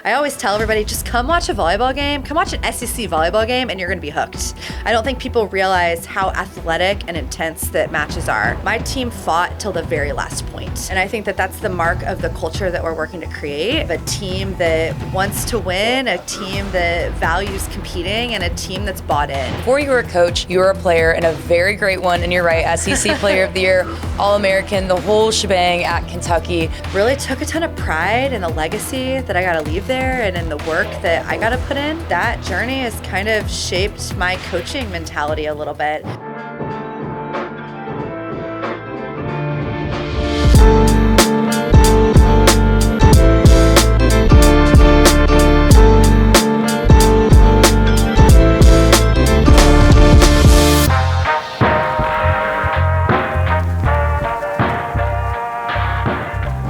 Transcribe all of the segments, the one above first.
I always tell everybody, just come watch a volleyball game, come watch an SEC volleyball game, and you're going to be hooked. I don't think people realize how athletic and intense that matches are. My team fought till the very last point. And I think that that's the mark of the culture that we're working to create. A team that wants to win, a team that values competing, and a team that's bought in. Before you were a coach, you were a player, and a very great one, and you're right, SEC Player of the Year, All-American, the whole shebang at Kentucky. Really took a ton of pride in the legacy that I got to leave there and in the work that I got to put in. That journey has kind of shaped my coaching mentality a little bit.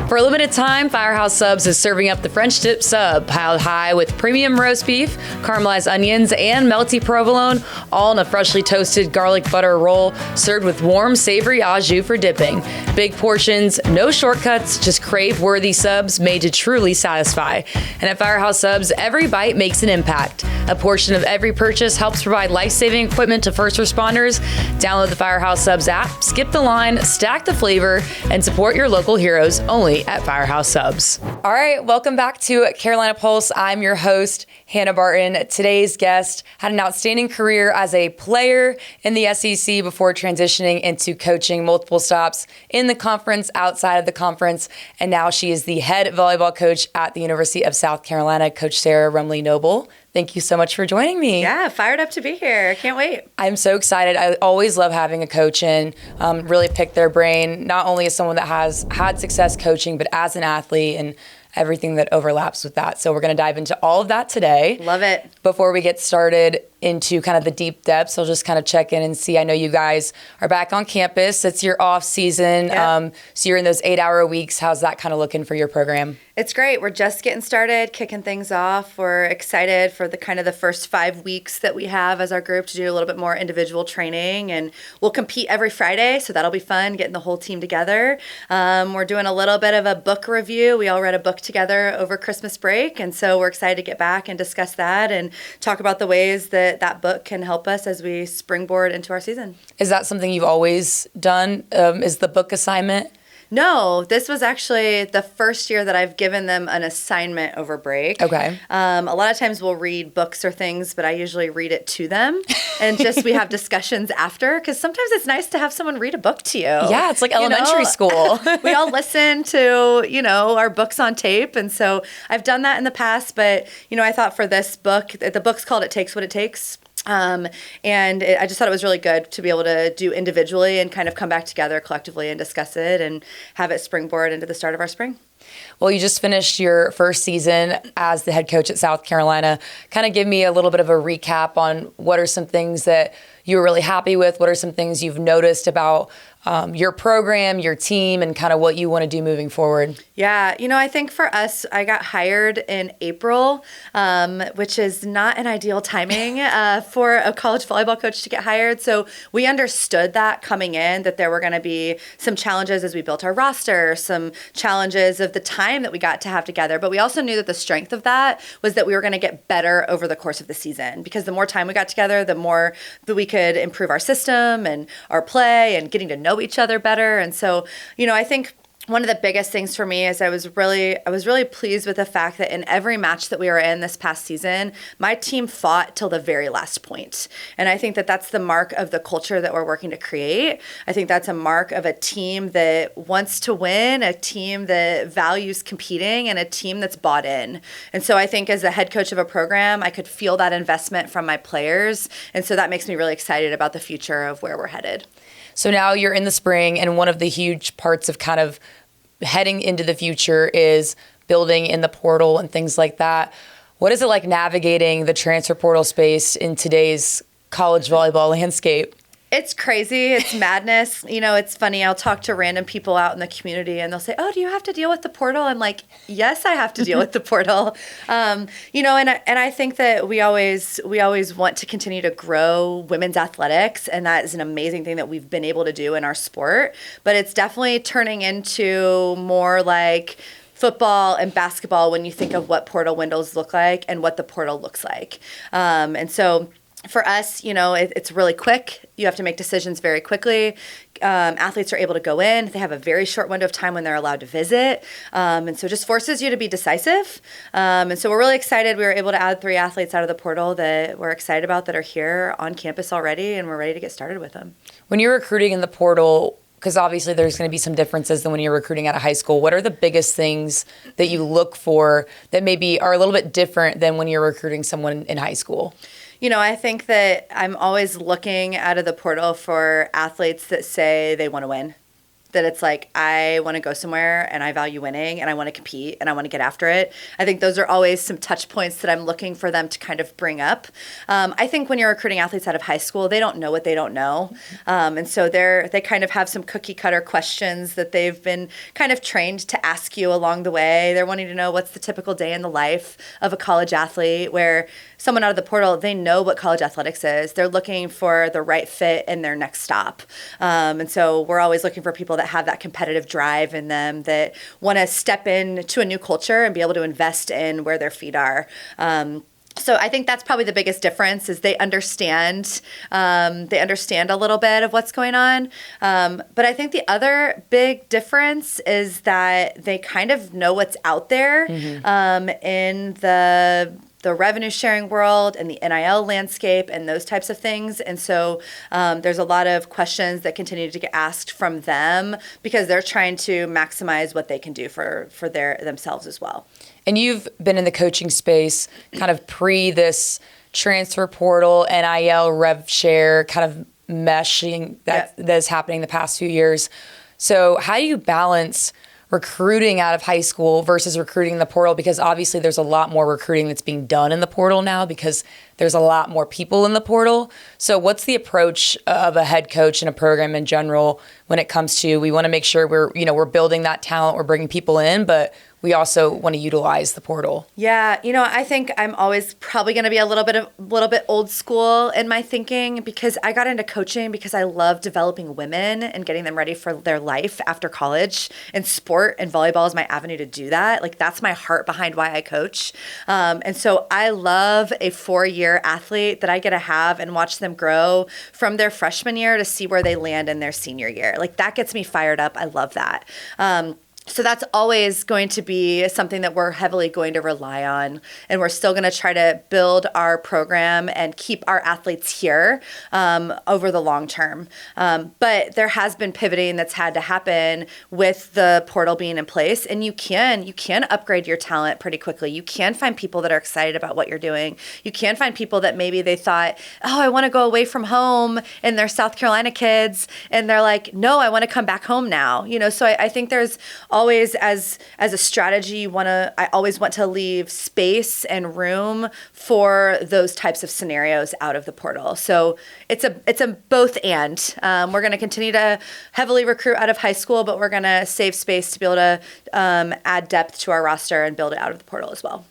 For a limited time, Firehouse Subs is serving up the French dip sub, piled high with premium roast beef, caramelized onions, and melty provolone, all in a freshly toasted garlic butter roll, served with warm, savory au jus for dipping. Big portions, no shortcuts, just crave-worthy subs made to truly satisfy. And at Firehouse Subs, every bite makes an impact. A portion of every purchase helps provide life-saving equipment to first responders. Download the Firehouse Subs app, skip the line, stack the flavor, and support your local heroes only at Firehouse Subs. All right, welcome back to Carolina Pulse. I'm your host, Hanna Barton. Today's guest had an outstanding career as a player in the SEC before transitioning into coaching, multiple stops in the conference, outside of the conference, and now she is the head volleyball coach at the University of South Carolina, Coach Sarah Rumely Noble. Thank you so much for joining me. Yeah, fired up to be here. Can't wait. I'm so excited. I always love having a coach in, really pick their brain, not only as someone that has had success coaching, but as an athlete and everything that overlaps with that. So we're going to dive into all of that today. Love it. Before we get started into kind of the deep depths, I'll just kind of check in and see. I know you guys are back on campus. It's your off season. Yep. So you're in those 8-hour weeks. How's that kind of looking for your program? It's great. We're just getting started, kicking things off. We're excited for the first 5 weeks that we have as our group to do a little bit more individual training, and we'll compete every Friday, so that'll be fun, getting the whole team together. We're doing a little bit of a book review. We all read a book together over Christmas break, and so we're excited to get back and discuss that and talk about the ways that book can help us as we springboard into our season. Is that something you've always done? Is the book assignment? No, this was actually the first year that I've given them an assignment over break. Okay. A lot of times we'll read books or things, but I usually read it to them and just we have discussions after, because sometimes it's nice to have someone read a book to you. Yeah, it's like elementary school. We all listen to, our books on tape. And so I've done that in the past, but, I thought for this book, the book's called It Takes What It Takes. I just thought it was really good to be able to do individually and kind of come back together collectively and discuss it and have it springboard into the start of our spring. Well, you just finished your first season as the head coach at South Carolina. Kind of give me a little bit of a recap on what are some things that you were really happy with? What are some things you've noticed about your program, your team, and kind of what you want to do moving forward? Yeah, I think for us, I got hired in April, which is not an ideal timing for a college volleyball coach to get hired. So we understood that coming in, that there were going to be some challenges as we built our roster, some challenges of the time that we got to have together. But we also knew that the strength of that was that we were going to get better over the course of the season, because the more time we got together, the more that we could improve our system and our play and getting to know each other better. And so, I think one of the biggest things for me is I was really pleased with the fact that in every match that we were in this past season, my team fought till the very last point. And I think that that's the mark of the culture that we're working to create. I think that's a mark of a team that wants to win, a team that values competing, and a team that's bought in. And so I think as a head coach of a program, I could feel that investment from my players. And so that makes me really excited about the future of where we're headed. So now you're in the spring, and one of the huge parts of kind of heading into the future is building in the portal and things like that. What is it like navigating the transfer portal space in today's college volleyball landscape? It's crazy. It's madness. It's funny. I'll talk to random people out in the community and they'll say, "Oh, do you have to deal with the portal?" I'm like, "Yes, I have to deal with the portal." And I think that we always want to continue to grow women's athletics, and that is an amazing thing that we've been able to do in our sport. But it's definitely turning into more like football and basketball when you think of what portal windows look like and what the portal looks like. And so for us, it's really quick. You have to make decisions very quickly. Athletes are able to go in. They have a very short window of time when they're allowed to visit. And so it just forces you to be decisive. And so we're really excited. We were able to add 3 athletes out of the portal that we're excited about that are here on campus already, and we're ready to get started with them. When you're recruiting in the portal, because obviously there's going to be some differences than when you're recruiting out of high school, what are the biggest things that you look for that maybe are a little bit different than when you're recruiting someone in high school? I think that I'm always looking out of the portal for athletes that say they want to win. That it's like, I want to go somewhere and I value winning and I want to compete and I want to get after it. I think those are always some touch points that I'm looking for them to kind of bring up. I think when you're recruiting athletes out of high school, they don't know what they don't know. And so they kind of have some cookie cutter questions that they've been kind of trained to ask you along the way. They're wanting to know what's the typical day in the life of a college athlete, where someone out of the portal, they know what college athletics is. They're looking for the right fit in their next stop. And so we're always looking for people that have that competitive drive in them, that want to step into a new culture and be able to invest in where their feet are. So I think that's probably the biggest difference, is they understand a little bit of what's going on. But I think the other big difference is that they kind of know what's out there in the revenue sharing world and the NIL landscape and those types of things. And so there's a lot of questions that continue to get asked from them because they're trying to maximize what they can do for themselves as well. And you've been in the coaching space kind of pre this transfer portal, NIL, rev share kind of meshing that's happening the past few years. So how do you balance recruiting out of high school versus recruiting in the portal? Because obviously there's a lot more recruiting that's being done in the portal now because there's a lot more people in the portal. So what's the approach of a head coach and a program in general when it comes to, we want to make sure we're building that talent, we're bringing people in, but we also want to utilize the portal? Yeah, I think I'm always probably going to be a little bit old school in my thinking, because I got into coaching because I love developing women and getting them ready for their life after college. And sport and volleyball is my avenue to do that. Like, that's my heart behind why I coach. And so I love a 4-year athlete that I get to have and watch them grow from their freshman year to see where they land in their senior year. Like, that gets me fired up. I love that. So that's always going to be something that we're heavily going to rely on. And we're still going to try to build our program and keep our athletes here over the long term. But there has been pivoting that's had to happen with the portal being in place. And you can upgrade your talent pretty quickly. You can find people that are excited about what you're doing. You can find people that maybe they thought, oh, I want to go away from home, and they're South Carolina kids. And they're like, no, I want to come back home now. So I think there's always, as a strategy, I always want to leave space and room for those types of scenarios out of the portal. So it's a both and. We're going to continue to heavily recruit out of high school, but we're going to save space to be able to add depth to our roster and build it out of the portal as well.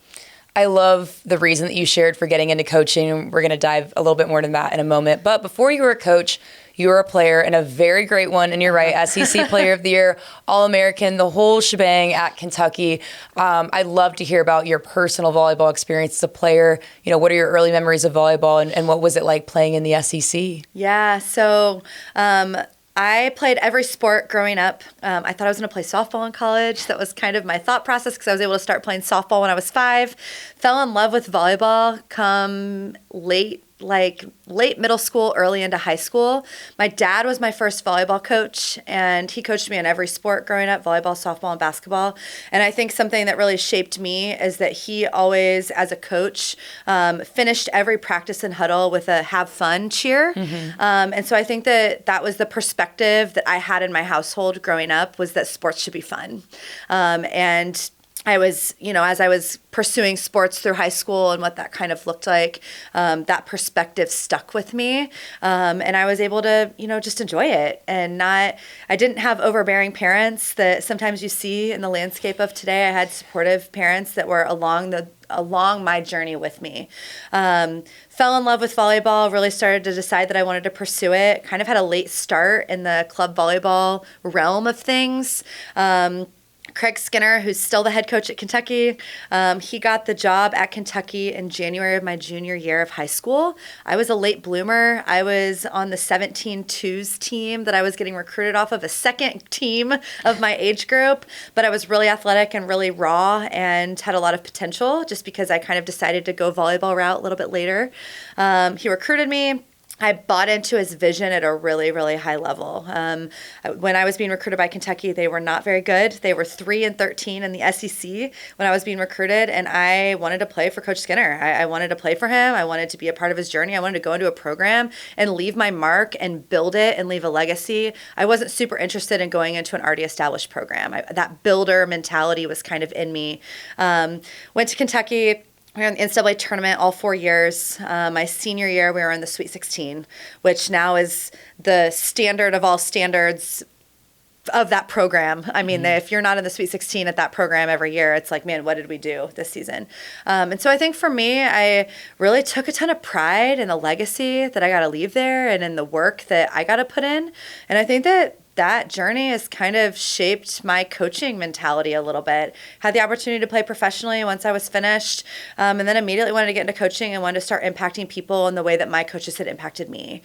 I love the reason that you shared for getting into coaching. We're going to dive a little bit more into that in a moment. But before you were a coach, you were a player, and a very great one. And you're right, SEC Player of the Year, All-American, the whole shebang at Kentucky. I'd love to hear about your personal volleyball experience as a player. What are your early memories of volleyball, and what was it like playing in the SEC? Yeah, so I played every sport growing up. I thought I was going to play softball in college. That was kind of my thought process, because I was able to start playing softball when I was 5. Fell in love with volleyball come late middle school, early into high school. My dad was my first volleyball coach, and he coached me in every sport growing up: volleyball, softball, and basketball. And I think something that really shaped me is that he always, as a coach, finished every practice and huddle with a have fun cheer. And so I think that was the perspective that I had in my household growing up, was that sports should be fun. And I was, as I was pursuing sports through high school and what that kind of looked like, that perspective stuck with me. And I was able to, just enjoy it. And I didn't have overbearing parents that sometimes you see in the landscape of today. I had supportive parents that were along my journey with me. Fell in love with volleyball, really started to decide that I wanted to pursue it. Kind of had a late start in the club volleyball realm of things. Craig Skinner, who's still the head coach at Kentucky, he got the job at Kentucky in January of my junior year of high school. I was a late bloomer. I was on the 17-2s team that I was getting recruited off of, a second team of my age group, but I was really athletic and really raw and had a lot of potential just because I kind of decided to go volleyball route a little bit later. He recruited me. I bought into his vision at a really, really high level. When I was being recruited by Kentucky, they were not very good. They were 3-13 in the SEC when I was being recruited, and I wanted to play for Coach Skinner. I wanted to play for him. I wanted to be a part of his journey. I wanted to go into a program and leave my mark and build it and leave a legacy. I wasn't super interested in going into an already established program. That builder mentality was kind of in me. Went to Kentucky. We were in the NCAA tournament all 4 years. My senior year, we were in the Sweet 16, which now is the standard of all standards of that program. I mean, if you're not in the Sweet 16 at that program every year, it's like, man, what did we do this season? And so I think for me, I really took a ton of pride in the legacy that I got to leave there and in the work that I got to put in. And I think that journey has kind of shaped my coaching mentality a little bit. Had the opportunity to play professionally once I was finished, and then immediately wanted to get into coaching and wanted to start impacting people in the way that my coaches had impacted me.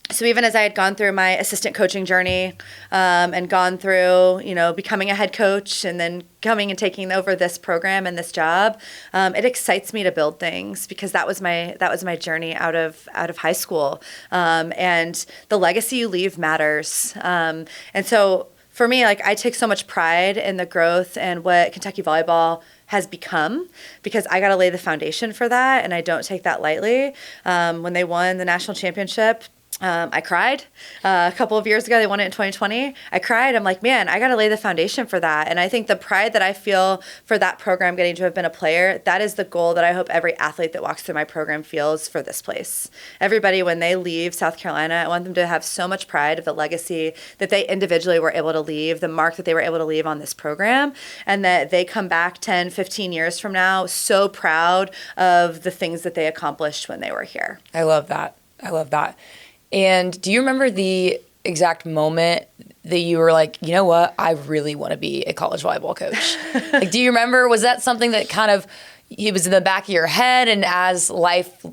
So even as I had gone through my assistant coaching journey and gone through, becoming a head coach and then coming and taking over this program and this job, it excites me to build things because that was my journey out of high school. And the legacy you leave matters. And so for me, I take so much pride in the growth and what Kentucky volleyball has become because I got to lay the foundation for that, and I don't take that lightly. When they won the national championship, I cried. A couple of years ago, they won it in 2020. I cried. I'm like, man, I got to lay the foundation for that. And I think the pride that I feel for that program getting to have been a player, that is the goal that I hope every athlete that walks through my program feels for this place. Everybody, when they leave South Carolina, I want them to have so much pride of the legacy that they individually were able to leave, the mark that they were able to leave on this program, and that they come back 10, 15 years from now so proud of the things that they accomplished when they were here. I love that. And do you remember the exact moment that you were like, you know what, I really want to be a college volleyball coach? Do you remember, was that something that kind of, it was in the back of your head and as life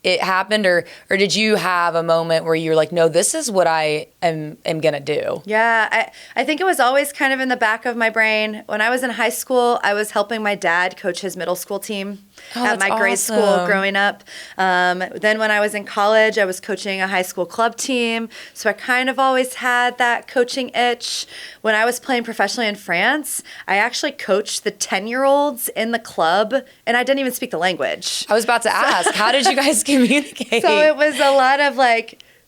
it happened, or did you have a moment where you were like, no, this is what I am going to do? Yeah, I think it was always kind of in the back of my brain. When I was in high school, I was helping my dad coach his middle school team at my grade school growing up. Then when I was in college, I was coaching a high school club team. So I kind of always had that coaching itch. When I was playing professionally in France, I actually coached the 10-year-olds in the club, and I didn't even speak the language. I was about to ask, how did you guys communicate? So it was a lot of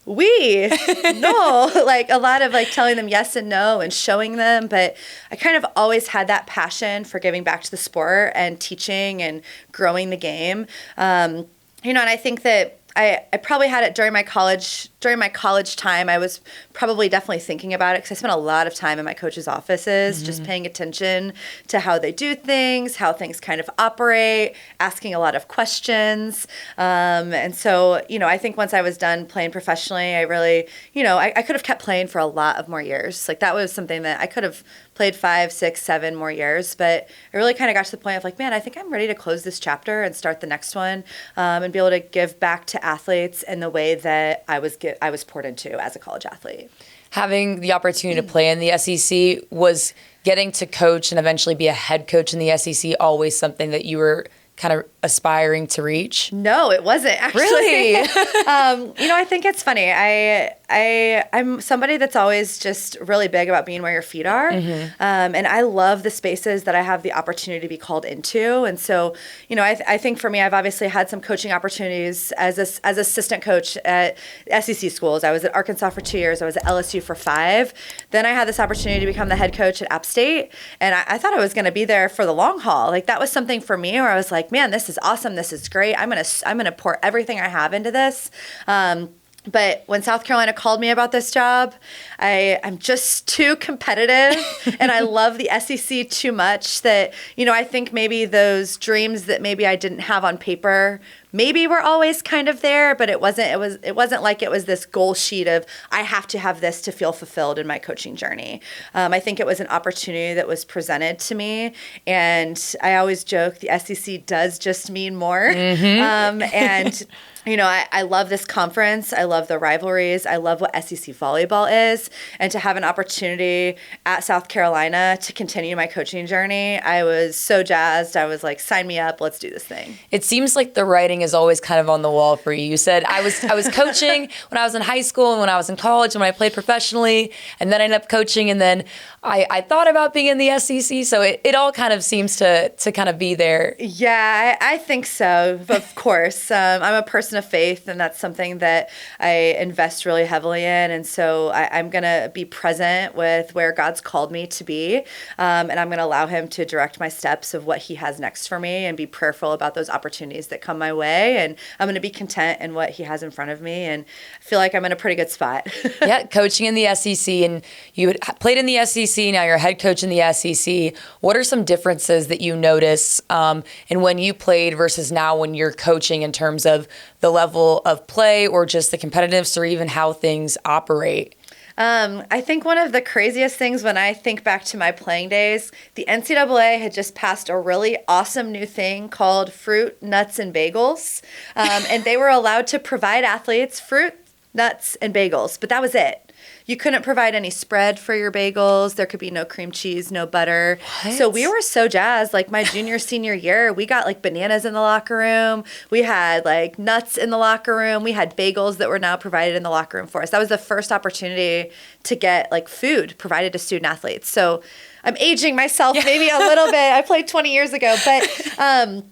no, a lot of telling them yes and no and showing them. But I kind of always had that passion for giving back to the sport and teaching and growing the game. And I think that I probably had it during my college time. I was probably definitely thinking about it because I spent a lot of time in my coach's offices just paying attention to how they do things, how things kind of operate, asking a lot of questions. And so, I think once I was done playing professionally, I really, I could have kept playing for a lot of more years. That was something that I could have played 5, 6, 7 more years. But I really kind of got to the point of man, I think I'm ready to close this chapter and start the next one and be able to give back to athletes in the way that I was poured into as a college athlete. Having the opportunity to play in the SEC, was getting to coach and eventually be a head coach in the SEC always something that you were kind of aspiring to reach? No, it wasn't actually. Really? I think it's funny. I'm somebody that's always just really big about being where your feet are. And I love the spaces that I have the opportunity to be called into. And so, I think for me, I've obviously had some coaching opportunities as assistant coach at SEC schools. I was at Arkansas for 2 years. I was at LSU for 5. Then I had this opportunity to become the head coach at App State. And I thought I was going to be there for the long haul. That was something for me where I was like, man, this is awesome. This is great. I'm gonna pour everything I have into this. But when South Carolina called me about this job, I'm just too competitive and I love the SEC too much that, I think maybe those dreams that maybe I didn't have on paper maybe were always kind of there, but it wasn't like it was this goal sheet of I have to have this to feel fulfilled in my coaching journey. I think it was an opportunity that was presented to me, and I always joke the SEC does just mean more. And I love this conference. I love the rivalries. I love what SEC volleyball is. And to have an opportunity at South Carolina to continue my coaching journey, I was so jazzed. I was like, sign me up. Let's do this thing. It seems like the writing is always kind of on the wall for you. You said, I was coaching when I was in high school and when I was in college and when I played professionally, and then I ended up coaching, and then I thought about being in the SEC. So it all kind of seems to kind of be there. Yeah, I think so. Of course. I'm a person of faith, and that's something that I invest really heavily in. And so I'm going to be present with where God's called me to be. And I'm going to allow him to direct my steps of what he has next for me, and be prayerful about those opportunities that come my way. And I'm going to be content in what he has in front of me. And I feel like I'm in a pretty good spot. Yeah, coaching in the SEC, and you had played in the SEC, now you're a head coach in the SEC. What are some differences that you notice in when you played versus now when you're coaching, in terms of the level of play or just the competitiveness, or even how things operate? I think one of the craziest things when I think back to my playing days, the NCAA had just passed a really awesome new thing called fruit, nuts, and bagels. And they were allowed to provide athletes fruit, nuts, and bagels, but that was it. You couldn't provide any spread for your bagels. There could be no cream cheese, no butter. What? So we were so jazzed. Like my junior, senior year, we got like bananas in the locker room. We had like nuts in the locker room. We had bagels that were now provided in the locker room for us. That was the first opportunity to get like food provided to student athletes. So I'm aging myself maybe a little bit. I played 20 years ago. But,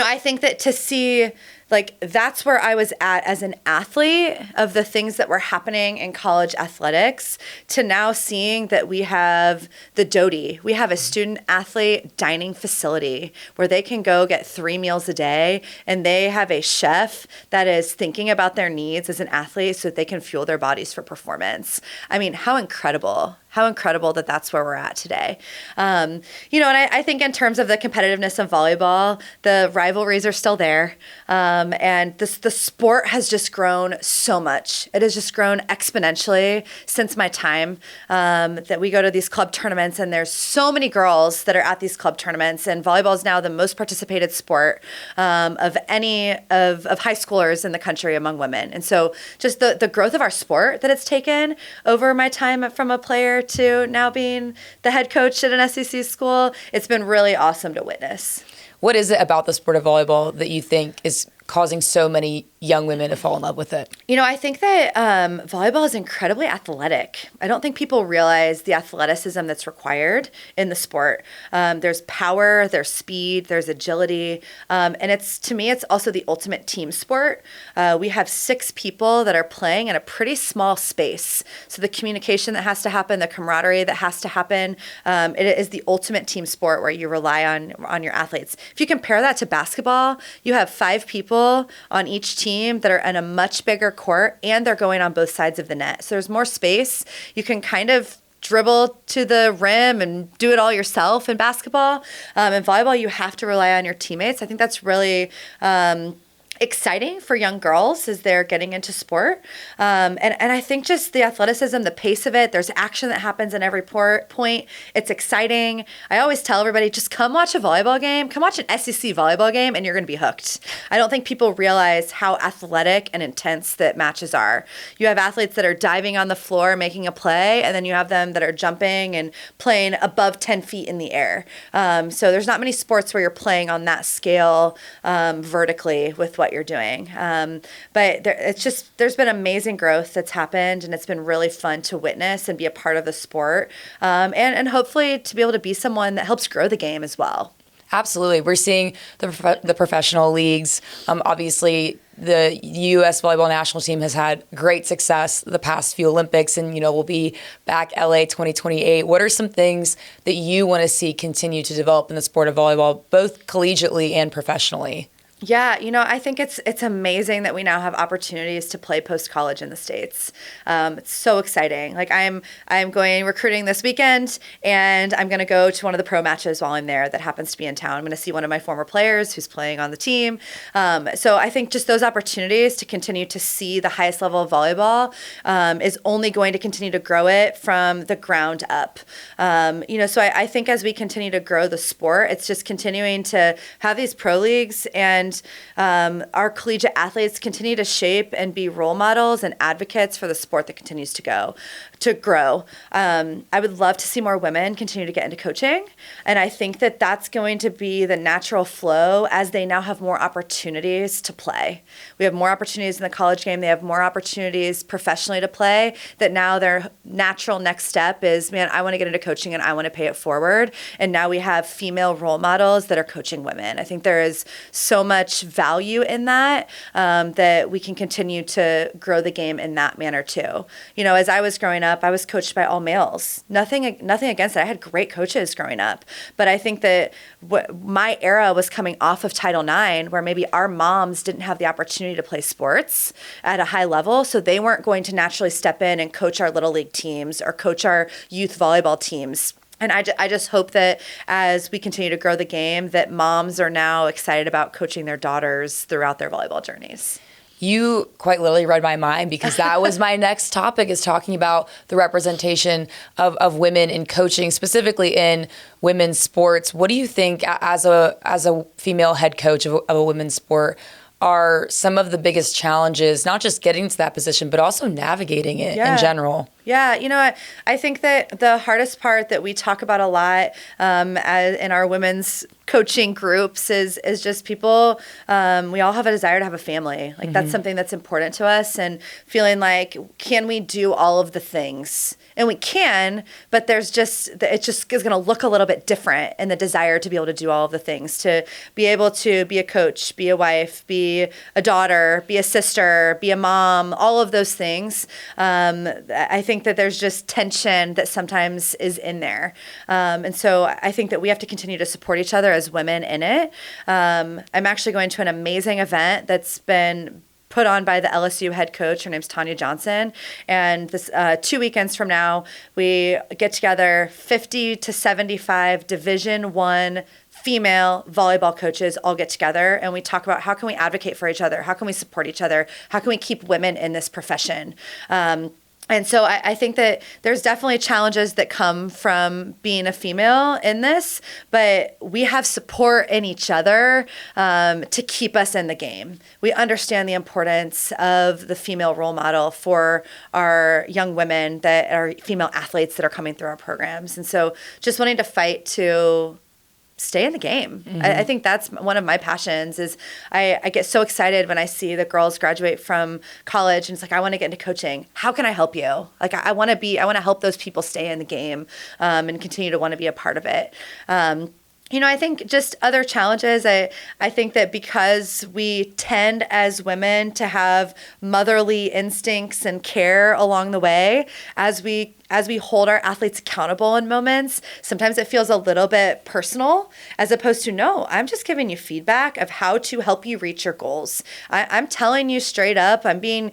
I think that to see, like, that's where I was at as an athlete, of the things that were happening in college athletics, to now seeing that we have the Doty. We have a student athlete dining facility where they can go get 3 meals a day, and they have a chef that is thinking about their needs as an athlete so that they can fuel their bodies for performance. I mean, how incredible. How incredible that that's where we're at today. And I think in terms of the competitiveness of volleyball, the rivalries are still there. And the sport has just grown so much. It has just grown exponentially since my time, that we go to these club tournaments, and there's so many girls that are at these club tournaments. And volleyball is now the most participated sport of any of high schoolers in the country among women. And so just the growth of our sport that it's taken over my time from a player to now being the head coach at an SEC school, it's been really awesome to witness. What is it about the sport of volleyball that you think is causing so many young women to fall in love with it? I think that volleyball is incredibly athletic. I don't think people realize the athleticism that's required in the sport. There's power, there's speed, there's agility. And to me, it's also the ultimate team sport. We have 6 people that are playing in a pretty small space. So the communication that has to happen, the camaraderie that has to happen, it is the ultimate team sport where you rely on your athletes. If you compare that to basketball, you have 5 people on each team that are in a much bigger court, and they're going on both sides of the net. So there's more space. You can kind of dribble to the rim and do it all yourself in basketball. In volleyball, you have to rely on your teammates. I think that's really exciting for young girls as they're getting into sport. And I think just the athleticism, the pace of it, there's action that happens in every point. It's exciting. I always tell everybody, just come watch a volleyball game. Come watch an SEC volleyball game, and you're going to be hooked. I don't think people realize how athletic and intense that matches are. You have athletes that are diving on the floor, making a play, and then you have them that are jumping and playing above 10 feet in the air. So there's not many sports where you're playing on that scale vertically with what you're doing. But there's been amazing growth that's happened, and it's been really fun to witness and be a part of the sport, and hopefully to be able to be someone that helps grow the game as well. Absolutely. We're seeing the professional leagues. Obviously, the U.S. volleyball national team has had great success the past few Olympics, and, we'll be back LA 2028. What are some things that you want to see continue to develop in the sport of volleyball, both collegiately and professionally? Yeah, I think it's amazing that we now have opportunities to play post college in the States. It's so exciting. Like I'm going recruiting this weekend, and I'm going to go to one of the pro matches while I'm there. That happens to be in town. I'm going to see one of my former players who's playing on the team. So I think just those opportunities to continue to see the highest level of volleyball is only going to continue to grow it from the ground up. So I think as we continue to grow the sport, it's just continuing to have these pro leagues and our collegiate athletes continue to shape and be role models and advocates for the sport that continues to grow. I would love to see more women continue to get into coaching. And I think that that's going to be the natural flow as they now have more opportunities to play. We have more opportunities in the college game. They have more opportunities professionally to play, that now their natural next step is, man, I want to get into coaching and I want to pay it forward. And now we have female role models that are coaching women. I think there is so much value in that, that we can continue to grow the game in that manner too. As I was growing up, I was coached by all males. Nothing against it. I had great coaches growing up, but I think that my era was coming off of Title IX, where maybe our moms didn't have the opportunity to play sports at a high level, so they weren't going to naturally step in and coach our little league teams or coach our youth volleyball teams. And I just hope that as we continue to grow the game, that moms are now excited about coaching their daughters throughout their volleyball journeys. You quite literally read my mind, because that was my next topic, is talking about the representation of women in coaching, specifically in women's sports. What do you think, as a female head coach of a women's sport, are some of the biggest challenges, not just getting to that position, but also navigating it in general? Yeah, I think that the hardest part that we talk about a lot in our women's coaching groups is just people, we all have a desire to have a family. Like that's something that's important to us, and feeling like, can we do all of the things? And we can, but it just is going to look a little bit different in the desire to be able to do all of the things, to be able to be a coach, be a wife, be a daughter, be a sister, be a mom, all of those things. I think that there's just tension that sometimes is in there. And so I think that we have to continue to support each other as women in it. I'm actually going to an amazing event that's been put on by the LSU head coach. Her name's Tanya Johnson. And this 2 weekends from now, we get together 50 to 75 Division I female volleyball coaches all get together, and we talk about how can we advocate for each other? How can we support each other? How can we keep women in this profession? And so I think that there's definitely challenges that come from being a female in this, but we have support in each other to keep us in the game. We understand the importance of the female role model for our young women that are female athletes that are coming through our programs. And so just wanting to fight to stay in the game. I think that's one of my passions. Is I get so excited when I see the girls graduate from college and it's like, I want to get into coaching. How can I help you? Like I want to help those people stay in the game and continue to want to be a part of it. I think just other challenges, I think that because we tend as women to have motherly instincts and care along the way, as we hold our athletes accountable in moments, sometimes it feels a little bit personal, as opposed to, no, I'm just giving you feedback of how to help you reach your goals. I'm telling you straight up, I'm being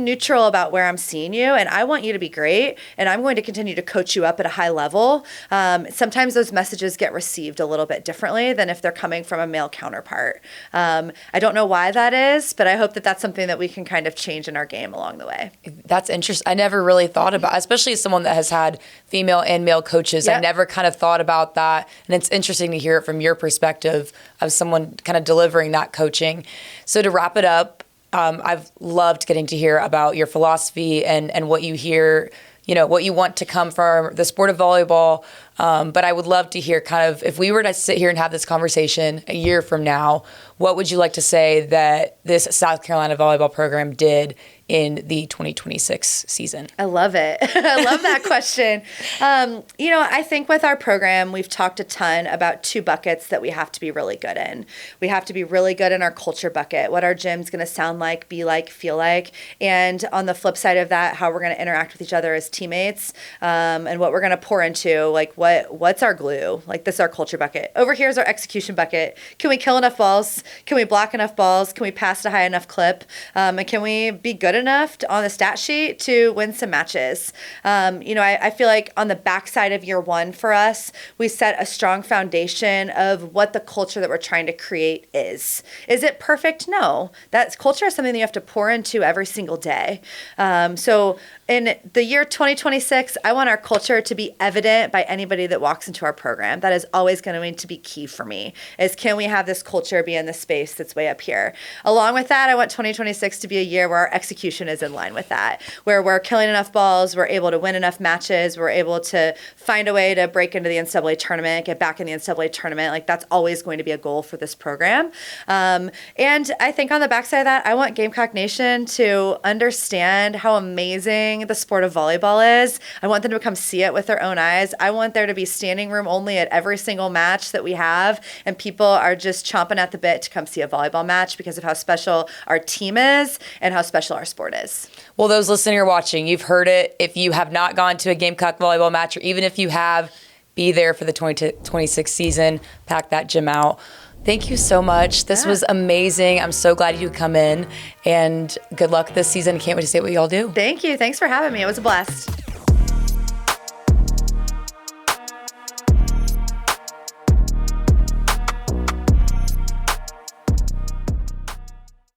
neutral about where I'm seeing you, and I want you to be great, and I'm going to continue to coach you up at a high level. Sometimes those messages get received a little bit differently than if they're coming from a male counterpart. I don't know why that is, but I hope that that's something that we can kind of change in our game along the way. That's interesting. I never really thought about, especially as someone that has had female and male coaches. Yep. I never kind of thought about that. And it's interesting to hear it from your perspective of someone kind of delivering that coaching. So to wrap it up, I've loved getting to hear about your philosophy and what you hear, what you want to come from the sport of volleyball. But I would love to hear kind of, if we were to sit here and have this conversation a year from now, what would you like to say that this South Carolina volleyball program did in the 2026 season? I love it. I love that question. I think with our program, we've talked a ton about two buckets that we have to be really good in. We have to be really good in our culture bucket, what our gym's going to sound like, be like, feel like. And on the flip side of that, how we're going to interact with each other as teammates, and what we're going to pour into, like what what's our glue? Like, this is our culture bucket. Over here is our execution bucket. Can we kill enough balls? Can we block enough balls? Can we pass at a high enough clip? And can we be good enough on the stat sheet to win some matches? I feel like on the backside of year one for us, we set a strong foundation of what the culture that we're trying to create is. Is it perfect? No. That culture is something that you have to pour into every single day. So in the year 2026, I want our culture to be evident by anybody that walks into our program. That is always going to be key for me, is can we have this culture be in the space that's way up here? Along with that, I want 2026 to be a year where our execution is in line with that, where we're killing enough balls, we're able to win enough matches, we're able to find a way to break into the NCAA tournament, get back in the NCAA tournament. Like, that's always going to be a goal for this program. And I think on the backside of that, I want Gamecock Nation to understand how amazing the sport of volleyball is. I want them to come see it with their own eyes. I want there to be standing room only at every single match that we have, and people are just chomping at the bit to come see a volleyball match because of how special our team is and how special our sport is. Well, those listening or watching, you've heard it. If you have not gone to a Gamecock volleyball match, or even if you have, be there for the 2026 season. Pack that gym out. Thank you so much. This was amazing. I'm so glad you could come in, and good luck this season. Can't wait to see what you all do. Thank you. Thanks for having me. It was a blast.